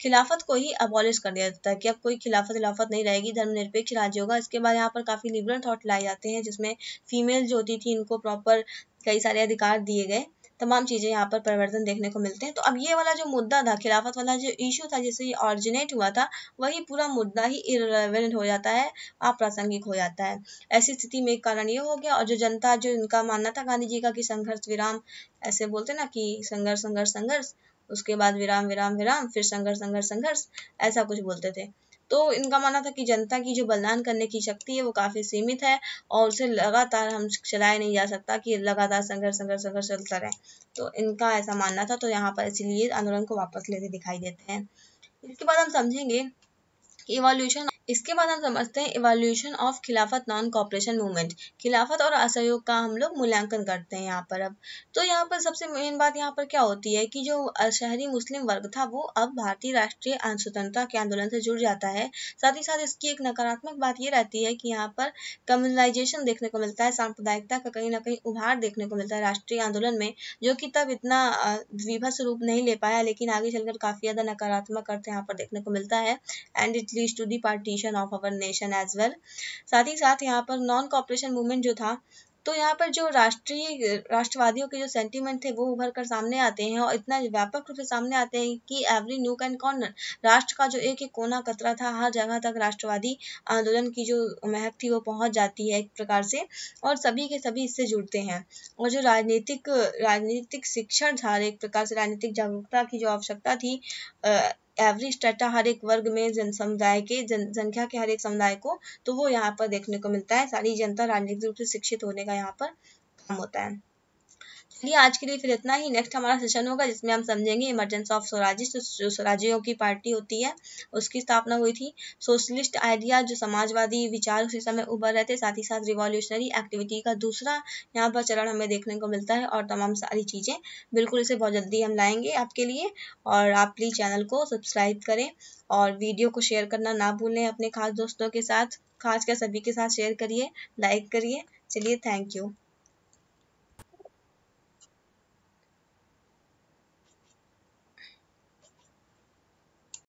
खिलाफत को ही अबॉलिश कर दिया जाता है कि अब कोई खिलाफत नहीं रहेगी, धर्मनिरपेक्ष राज्य होगा। इसके बाद यहाँ पर काफी लिबरल थॉट लाए जाते हैं, जिसमें फीमेल जो होती थी इनको प्रॉपर कई सारे अधिकार दिए गए, तमाम चीजें यहाँ पर परिवर्तन देखने को मिलते हैं। तो अब ये वाला जो मुद्दा था, खिलाफत वाला जो इशू था जिससे ये ऑरिजिनेट हुआ था, वही पूरा मुद्दा ही इररिलेवेंट हो जाता है, अप्रासंगिक हो जाता है। ऐसी स्थिति में एक कारण ये हो गया, और जो जनता, जो इनका मानना था गांधी जी का कि संघर्ष विराम, ऐसे बोलते ना कि संघर्ष संघर्ष संघर्ष, उसके बाद विराम विराम विराम, फिर संघर्ष संघर्ष संघर्ष, ऐसा कुछ बोलते थे। तो इनका मानना था कि जनता की जो बलिदान करने की शक्ति है वो काफी सीमित है, और उसे लगातार हम चलाया नहीं जा सकता कि लगातार संघर्ष संघर्ष संघर्ष चलता रहे। तो इनका ऐसा मानना था, तो यहाँ पर इसीलिए आंदोलन को वापस लेते दिखाई देते हैं। इसके बाद हम समझेंगे इवोल्यूशन। इसके बाद हम समझते हैं इवोल्यूशन ऑफ खिलाफत नॉन कॉपरेशन मूवमेंट। खिलाफत और असहयोग का हम लोग मूल्यांकन करते हैं यहाँ पर। अब तो यहाँ पर सबसे मेन बात यहाँ पर क्या होती है कि जो शहरी मुस्लिम वर्ग था वो अब भारतीय राष्ट्रीय स्वतंत्रता के आंदोलन से जुड़ जाता है। साथ ही साथ इसकी एक नकारात्मक बात ये रहती है कि यहाँ पर कम्युनलाइजेशन देखने को मिलता है, सांप्रदायिकता का कहीं ना कहीं उभार देखने को मिलता है राष्ट्रीय आंदोलन में, जो कि तब इतना विभत्स रूप नहीं ले पाया, लेकिन आगे चलकर काफी ज्यादा नकारात्मक अर्थ यहाँ पर देखने को मिलता है, and it leads to the partition of our nation as well. साथ ही साथ यहाँ पर नॉन कॉपरेशन मूवमेंट जो था, तो यहाँ पर जो राष्ट्रवादियों के जो सेंटीमेंट थे वो उभर कर सामने आते हैं, और इतना व्यापक रूप से सामने आते हैं कि एवरी नूक एंड कॉर्नर, राष्ट्र का जो एक एक कोना कतरा था, हर जगह तक राष्ट्रवादी आंदोलन की जो महक थी वो पहुंच जाती है एक प्रकार से, और सभी के सभी इससे जुड़ते हैं। और जो राजनीतिक शिक्षण था, एक प्रकार से राजनीतिक जागरूकता की जो आवश्यकता थी, एवरी स्टेटा, हर एक वर्ग में जन समुदाय के जनसंख्या के हर एक समुदाय को, तो वो यहाँ पर देखने को मिलता है। सारी जनता राजनीतिक रूप से शिक्षित होने का यहाँ पर काम होता है। चलिए आज के लिए फिर इतना ही। नेक्स्ट हमारा सेशन होगा जिसमें हम समझेंगे इमरजेंस ऑफ स्वराज्य, जो स्वराज्यों की पार्टी होती है उसकी स्थापना हुई थी। सोशलिस्ट आइडिया, जो समाजवादी विचार उसी समय उभर रहे थे। साथ ही साथ रिवॉल्यूशनरी एक्टिविटी का दूसरा यहाँ पर चरण हमें देखने को मिलता है, और तमाम सारी चीज़ें। बिल्कुल इसे बहुत जल्दी हम लाएंगे आपके लिए, और आप प्लीज़ चैनल को सब्सक्राइब करें और वीडियो को शेयर करना ना भूलें अपने खास दोस्तों के साथ, खासकर सभी के साथ शेयर करिए, लाइक करिए। चलिए, थैंक यू।